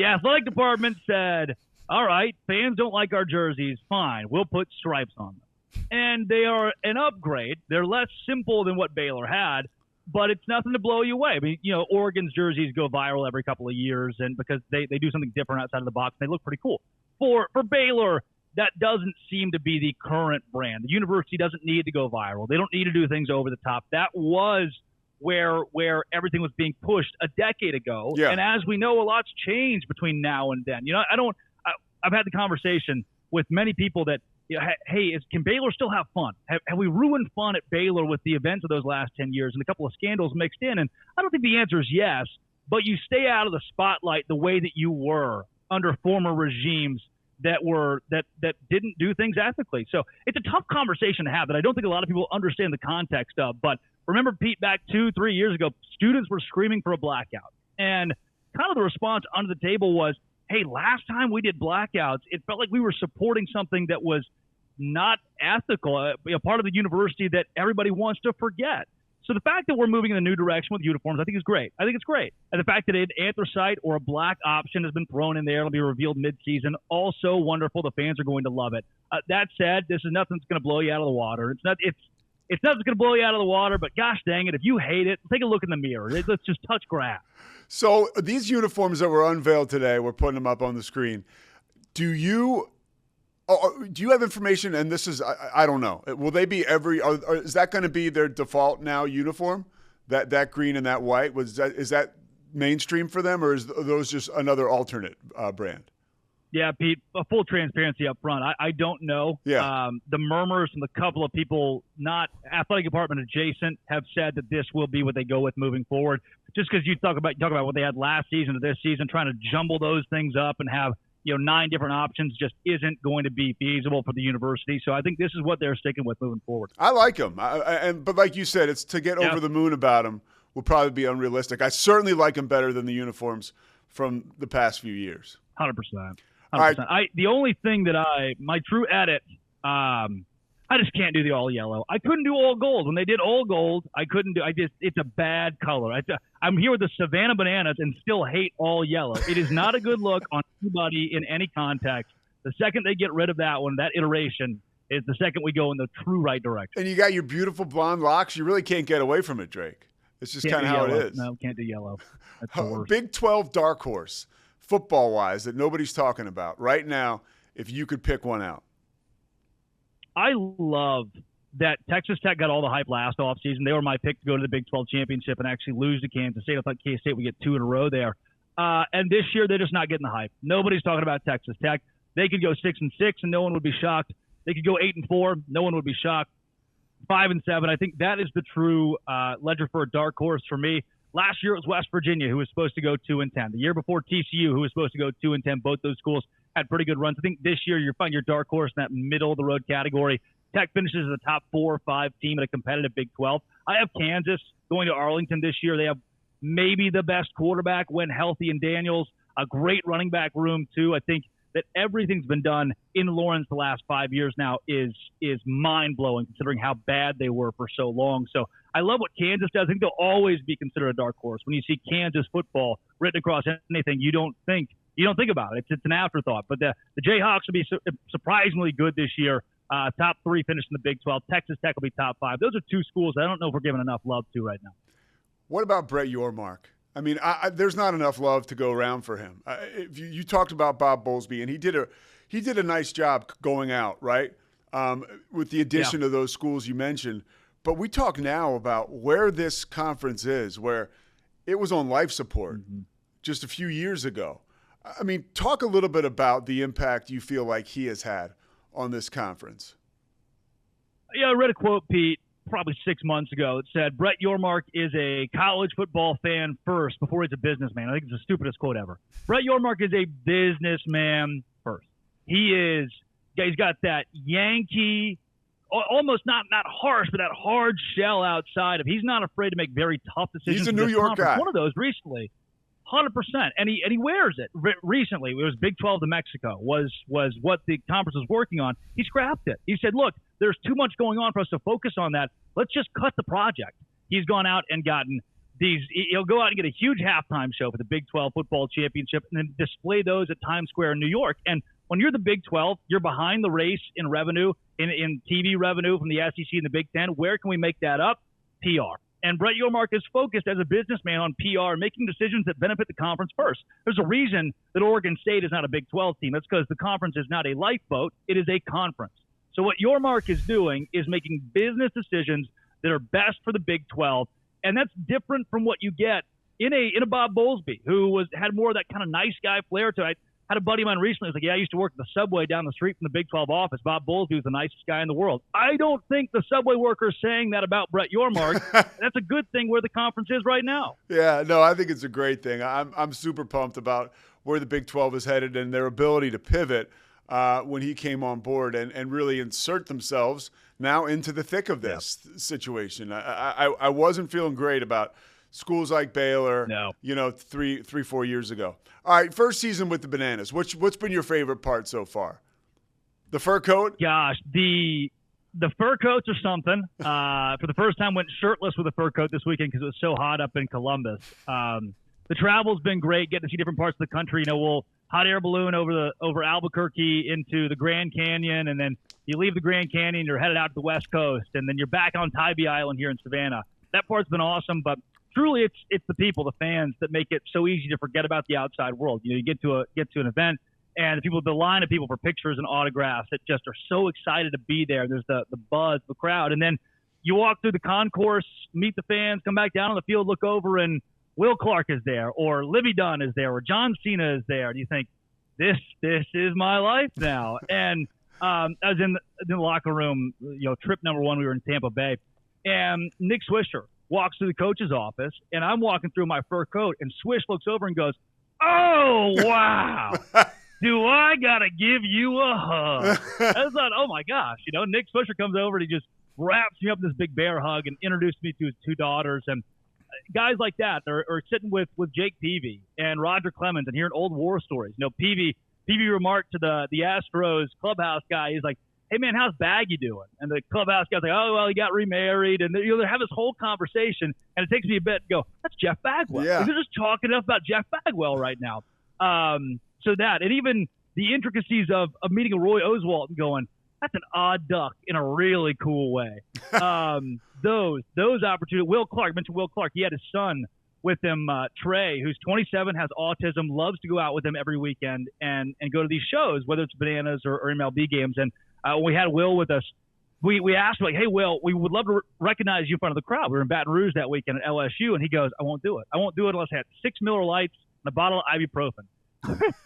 athletic department said, all right, fans don't like our jerseys, fine, we'll put stripes on them. And they are an upgrade. They're less simple than what Baylor had, but it's nothing to blow you away. I mean, Oregon's jerseys go viral every couple of years, and because they do something different outside of the box, they look pretty cool. For Baylor, that doesn't seem to be the current brand. The university doesn't need to go viral. They don't need to do things over the top. That was where everything was being pushed a decade ago. Yeah. And as we know, a lot's changed between now and then. I've had the conversation with many people that, hey, can Baylor still have fun? Have we ruined fun at Baylor with the events of those last 10 years and a couple of scandals mixed in? And I don't think the answer is yes, but you stay out of the spotlight the way that you were under former regimes that didn't do things ethically. So it's a tough conversation to have that I don't think a lot of people understand the context of. But remember, Pete, back 2-3 years ago, students were screaming for a blackout. And kind of the response under the table was, hey, last time we did blackouts, it felt like we were supporting something that was not ethical, a part of the university that everybody wants to forget. So the fact that we're moving in a new direction with uniforms, I think is great. I think it's great. And the fact that an anthracite or a black option has been thrown in there, it'll be revealed mid-season, also wonderful. The fans are going to love it. That said, this is nothing that's going to blow you out of the water. It's nothing that's going to blow you out of the water, but gosh dang it, if you hate it, take a look in the mirror. Let's just touch grass. So these uniforms that were unveiled today, we're putting them up on the screen. Do you have information? And this is, I don't know. Will they be is that going to be their default now uniform? That green and that white? Is that mainstream for them, or are those just another alternate brand? Yeah, Pete, full transparency up front. I don't know. Yeah. The murmurs from the couple of people not athletic department adjacent have said that this will be what they go with moving forward. Just because you talk about what they had last season to this season, trying to jumble those things up and have 9 different options just isn't going to be feasible for the university. So I think this is what they're sticking with moving forward. I like them, but like you said, it's to get over the moon about them will probably be unrealistic. I certainly like them better than the uniforms from the past few years. 100%. All right. The only thing that my true edit, I just can't do the all yellow. I couldn't do all gold. When they did all gold, I couldn't do. It's a bad color. I'm here with the Savannah Bananas and still hate all yellow. It is not a good look on anybody in any context. The second they get rid of that one, that iteration is the second we go in the true right direction. And you got your beautiful blonde locks. You really can't get away from it, Drake. It's just kind of how it is. No, can't do yellow. That's the worst. Big 12 dark horse, football-wise, that nobody's talking about right now, if you could pick one out. I love that Texas Tech got all the hype last offseason. They were my pick to go to the Big 12 championship and actually lose to Kansas State. I thought K-State would get 2 in a row there. And this year, they're just not getting the hype. Nobody's talking about Texas Tech. They could go 6-6 and no one would be shocked. They could go 8-4. No one would be shocked. 5-7. I think that is the true ledger for a dark horse for me. Last year it was West Virginia, who was supposed to go 2-10. The year before, TCU, who was supposed to go 2-10. Both those schools had pretty good runs. I think this year you're finding your dark horse in that middle of the road category. Tech finishes as a top 4 or 5 team in a competitive Big 12. I have Kansas going to Arlington this year. They have maybe the best quarterback when healthy in Daniels, a great running back room too. I think that everything's been done in Lawrence the last 5 years now is mind-blowing considering how bad they were for so long. So I love what Kansas does. I think they'll always be considered a dark horse. When you see Kansas football written across anything, you don't think about it. It's an afterthought. But the Jayhawks will be surprisingly good this year. Top 3 finish in the Big 12. Texas Tech will be top 5. Those are 2 schools I don't know if we're giving enough love to right now. What about Brett Yormark? I mean, there's not enough love to go around for him. You talked about Bob Bowlesby, and he did a nice job going out, right, with the addition of those schools you mentioned. But we talk now about where this conference is, where it was on life support just a few years ago. I mean, talk a little bit about the impact you feel like he has had on this conference. Yeah, I read a quote, Pete, probably 6 months ago. It said, Brett Yormark is a college football fan first before he's a businessman. I think it's the stupidest quote ever. Brett Yormark is a businessman first. He's got that Yankee, almost not harsh, but that hard shell outside of. He's not afraid to make very tough decisions. He's a New York guy. One of those recently. 100%, and he wears it. Recently, it was Big 12 to Mexico was what the conference was working on. He scrapped it. He said, look, there's too much going on for us to focus on that. Let's just cut the project. He's gone out and gotten these. He'll go out and get a huge halftime show for the Big 12 football championship and then display those at Times Square in New York. And when you're the Big 12, you're behind the race in revenue, in TV revenue from the SEC and the Big 10. Where can we make that up? PR. And Brett Yormark is focused as a businessman on PR, making decisions that benefit the conference first. There's a reason that Oregon State is not a Big 12 team. That's because the conference is not a lifeboat. It is a conference. So what Yormark is doing is making business decisions that are best for the Big 12. And that's different from what you get in a Bob Bowlesby, who had more of that kind of nice guy flair to it. I had a buddy of mine recently who was like, yeah, I used to work at the subway down the street from the Big 12 office. Bob Bowlesby was the nicest guy in the world. I don't think the subway worker is saying that about Brett Yormark. That's a good thing where the conference is right now. Yeah, no, I think it's a great thing. I'm super pumped about where the Big 12 is headed and their ability to pivot when he came on board and really insert themselves now into the thick of this situation. I wasn't feeling great about schools like Baylor, 4 years ago. All right, first season with the Bananas. What's been your favorite part so far? The fur coat? Gosh, the fur coats are something. For the first time, went shirtless with a fur coat this weekend because it was so hot up in Columbus. The travel's been great, getting to see different parts of the country. We'll hot air balloon over Albuquerque into the Grand Canyon, and then you leave the Grand Canyon, you're headed out to the West Coast, and then you're back on Tybee Island here in Savannah. That part's been awesome, but truly, it's the people, the fans, that make it so easy to forget about the outside world. You get to an event, and the line of people for pictures and autographs that just are so excited to be there. There's the buzz, the crowd, and then you walk through the concourse, meet the fans, come back down on the field, look over, and Will Clark is there, or Livy Dunn is there, or John Cena is there, and you think, this is my life now. And I was in the locker room, trip number 1, we were in Tampa Bay, and Nick Swisher walks through the coach's office, and I'm walking through my fur coat, and Swish looks over and goes, oh, wow. Do I got to give you a hug? I thought, oh, my gosh. Nick Swisher comes over, and he just wraps me up in this big bear hug and introduced me to his 2 daughters. And guys like that are sitting with Jake Peavy and Roger Clemens and hearing old war stories. Peavy remarked to the Astros clubhouse guy, he's like, hey, man, how's Baggy doing? And the clubhouse guy's like, oh, well, he got remarried. And they have this whole conversation, and it takes me a bit to go, that's Jeff Bagwell. Yeah. They're just talking enough about Jeff Bagwell right now. So that, and even the intricacies of meeting a Roy Oswalt and going, that's an odd duck in a really cool way. Those opportunities. Will Clark, mentioned Will Clark. He had his son with him, Trey, who's 27, has autism, loves to go out with him every weekend and go to these shows, whether it's Bananas or MLB games. And when we had Will with us, we asked him, like, hey, Will, we would love to recognize you in front of the crowd. We were in Baton Rouge that weekend at LSU, and he goes, I won't do it. I won't do it unless I had 6 Miller Lights and a bottle of ibuprofen.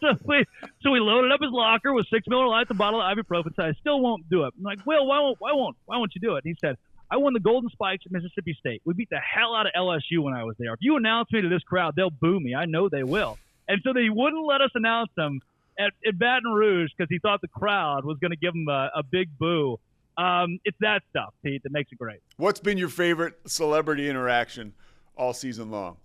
so we loaded up his locker with 6 Miller Lights, a bottle of ibuprofen. So I still won't do it. I'm like, Will, why won't you do it? And he said, I won the Golden Spikes at Mississippi State. We beat the hell out of LSU when I was there. If you announce me to this crowd, they'll boo me. I know they will. And so they wouldn't let us announce them at Baton Rouge because he thought the crowd was going to give him a big boo. It's that stuff, Pete, that makes it great. What's been your favorite celebrity interaction all season long?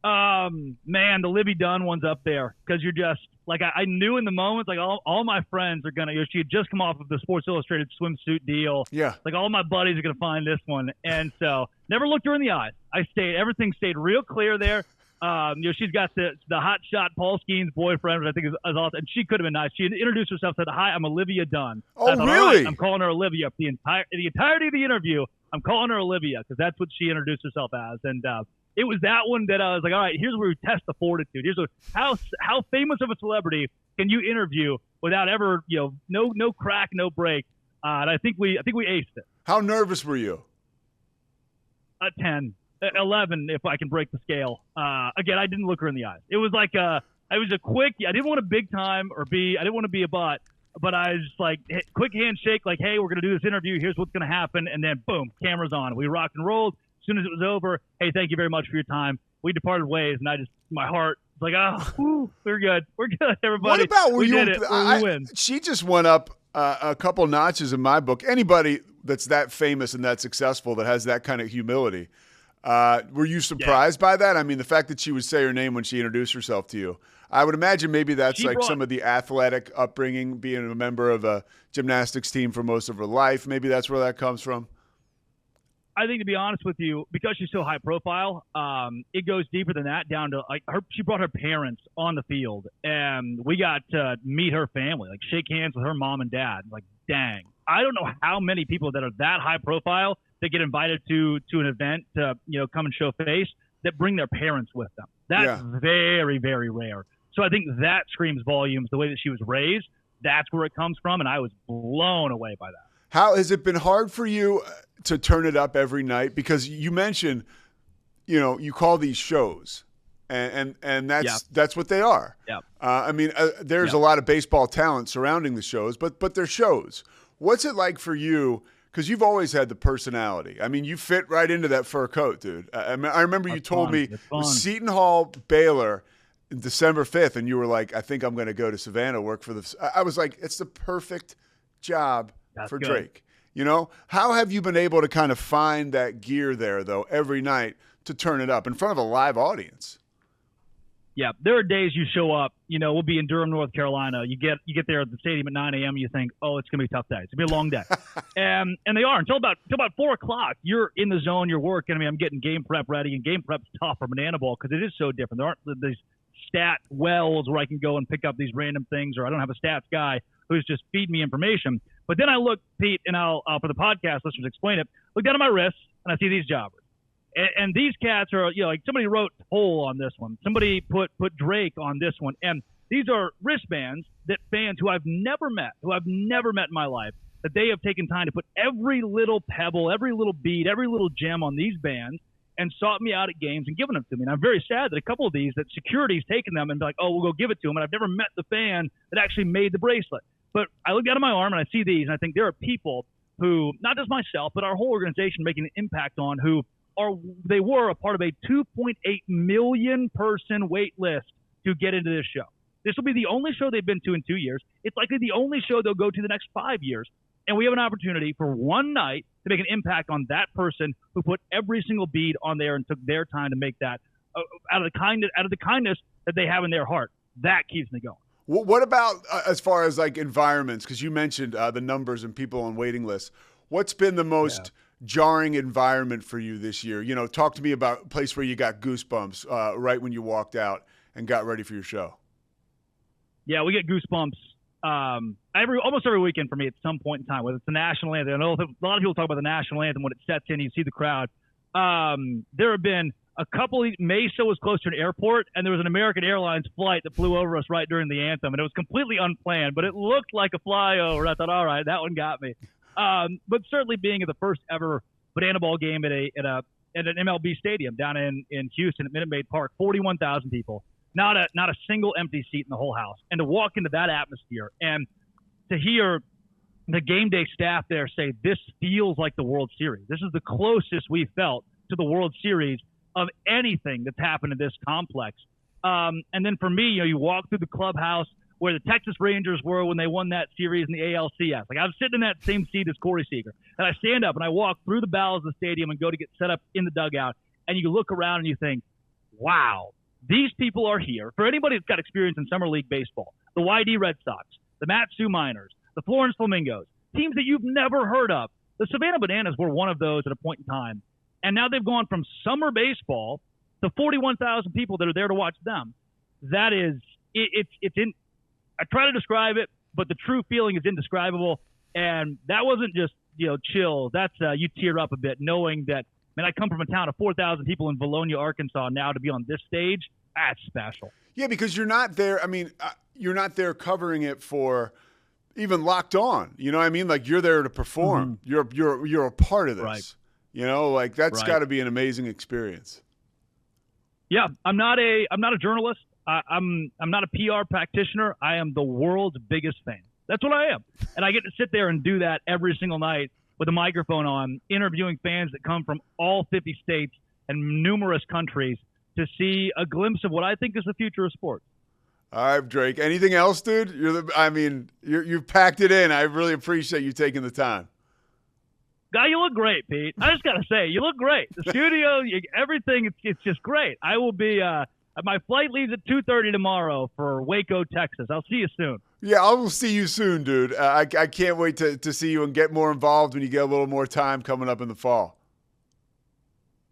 Man, the Libby Dunn one's up there because you're just like I knew in the moment, like all my friends are gonna. She had just come off of the Sports Illustrated swimsuit deal. Yeah, like all my buddies are gonna find this one, and so never looked her in the eyes. Everything stayed real clear there. She's got the hot shot Paul Skeen's boyfriend, which I think is awesome. And she could have been nice. She introduced herself, said, "Hi, I'm Olivia Dunn." Oh, I thought, really? All right, I'm calling her Olivia for the entirety of the interview. I'm calling her Olivia because that's what she introduced herself as. And it was that one that I was like, all right, here's where we test the fortitude. Here's how famous of a celebrity can you interview without ever, no crack, no break. And I think we aced it. How nervous were you? 10. 11 if I can break the scale. Again, I didn't look her in the eyes. It was like it was a quick. I didn't want a big time I didn't want to be a butt, but I was like quick handshake, like, hey, we're gonna do this interview. Here's what's gonna happen, and then boom, cameras on. We rocked and rolled. As soon as it was over, hey, thank you very much for your time. We departed ways, and my heart was like, we're good, everybody. What about we did it? We win. She just went up a couple notches in my book. Anybody that's that famous and that successful that has that kind of humility. Were you surprised by that? I mean, the fact that she would say her name when she introduced herself to you. I would imagine maybe that's some of the athletic upbringing, being a member of a gymnastics team for most of her life. Maybe that's where that comes from. I think, to be honest with you, because she's so high profile, it goes deeper than that, down to like she brought her parents on the field, and we got to meet her family, like shake hands with her mom and dad. Like, dang, I don't know how many people that are that high profile that get invited to an event to come and show face that bring their parents with them. That's very, very rare. So I think that screams volumes. The way that she was raised, that's where it comes from, and I was blown away by that. How has it been hard for you to turn it up every night? Because you mentioned, you call these shows, and that's what they are. Yeah. I mean, there's a lot of baseball talent surrounding the shows, but they're shows. What's it like for you? Because you've always had the personality. I mean, you fit right into that fur coat, dude. I remember you told me it was Seton Hall, Baylor, December 5th, and you were like, I think I'm going to go to Savannah, work for the – I was like, it's the perfect job for good. Drake. How have you been able to kind of find that gear there, though, every night to turn it up in front of a live audience? Yeah, there are days you show up, we'll be in Durham, North Carolina. You get there at the stadium at 9 a.m. You think, oh, it's going to be a tough day. It's going to be a long day. and they are until about 4 o'clock. You're in the zone, you're working. I mean, I'm getting game prep ready, and game prep's tough for Banana Ball because it is so different. There aren't these stat wells where I can go and pick up these random things, or I don't have a stats guy who's just feeding me information. But then I look, Pete, and I'll for the podcast listeners explain it, look down at my wrists, and I see these jobbers. And these cats are, like somebody wrote Toll on this one. Somebody put Drake on this one. And these are wristbands that fans who I've never met in my life, that they have taken time to put every little pebble, every little bead, every little gem on these bands and sought me out at games and given them to me. And I'm very sad that a couple of these, that security's taken them and be like, oh, we'll go give it to them. And I've never met the fan that actually made the bracelet. But I look down at my arm and I see these, and I think there are people who, not just myself, but our whole organization making an impact on, who they were a part of a 2.8 million person wait list to get into this show. This will be the only show they've been to in 2 years. It's likely the only show they'll go to the next 5 years. And we have an opportunity for one night to make an impact on that person who put every single bead on there and took their time to make that out of the kindness that they have in their heart. That keeps me going. What about as far as like environments? Because you mentioned the numbers and people on waiting lists. What's been the most jarring environment for you this year? Talk to me about a place where you got goosebumps right when you walked out and got ready for your show. Yeah, we get goosebumps almost every weekend for me at some point in time, whether it's the national anthem. I know a lot of people talk about the national anthem when it sets in, you see the crowd. There have been a couple – Mesa was close to an airport, and there was an American Airlines flight that flew over us right during the anthem, and it was completely unplanned, but it looked like a flyover. I thought, all right, that one got me. But certainly being at the first ever Banana Ball game at an MLB stadium down in Houston at Minute Maid Park, 41,000 people, not a single empty seat in the whole house, and to walk into that atmosphere and to hear the game day staff there say this feels like the World Series. This is the closest we felt to the World Series of anything that's happened in this complex. And then for me, you walk through the clubhouse where the Texas Rangers were when they won that series in the ALCS. Like, I was sitting in that same seat as Corey Seager. And I stand up and I walk through the bowels of the stadium and go to get set up in the dugout. And you look around and you think, wow, these people are here. For anybody that's got experience in Summer League baseball, the YD Red Sox, the Matsu Miners, the Florence Flamingos, teams that you've never heard of. The Savannah Bananas were one of those at a point in time. And now they've gone from summer baseball to 41,000 people that are there to watch them. That is, it's in. I try to describe it, but the true feeling is indescribable. And that wasn't just, chill. That's you tear up a bit knowing that, man, I come from a town of 4,000 people in Valonia, Arkansas now to be on this stage. That's special. Yeah, because you're not there. I mean, you're not there covering it for even Locked On. You know what I mean? Like, you're there to perform. Mm-hmm. You're a part of this. Right. That's got to be an amazing experience. Yeah, I'm not a journalist. I'm not a PR practitioner. I am the world's biggest fan. That's what I am. And I get to sit there and do that every single night with a microphone on, interviewing fans that come from all 50 states and numerous countries to see a glimpse of what I think is the future of sports. All right, Drake. Anything else, dude? You've packed it in. I really appreciate you taking the time. Guy, you look great, Pete. I just got to say, you look great. The studio, everything, it's just great. I will be my flight leaves at 2:30 tomorrow for Waco, Texas. I'll see you soon. Yeah, I will see you soon, dude. I can't wait to see you and get more involved when you get a little more time coming up in the fall.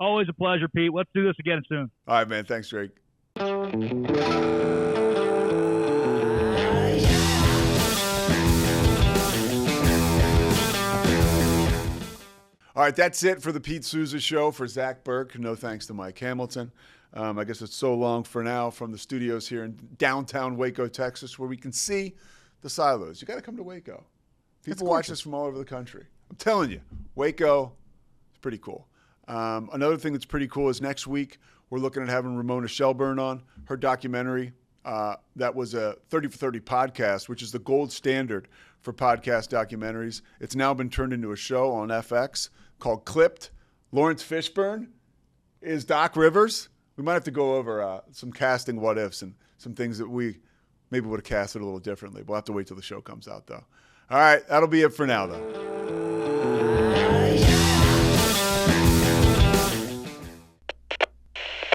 Always a pleasure, Pete. Let's do this again soon. All right, man. Thanks, Drake. All right, that's it for the Pete Souza Show. For Zach Burke, no thanks to Mike Hamilton. I guess it's so long for now from the studios here in downtown Waco, Texas, where we can see the silos. You got to come to Waco. People watch this from all over the country. I'm telling you, Waco is pretty cool. Another thing that's pretty cool is next week we're looking at having Ramona Shelburne on. Her documentary, that was a 30 for 30 podcast, which is the gold standard for podcast documentaries. It's now been turned into a show on FX called Clipped. Lawrence Fishburne is Doc Rivers. We might have to go over some casting what ifs and some things that we maybe would have casted a little differently. We'll have to wait till the show comes out, though. All right, that'll be it for now, though.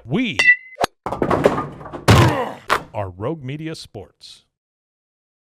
We are Rogue Media Sports.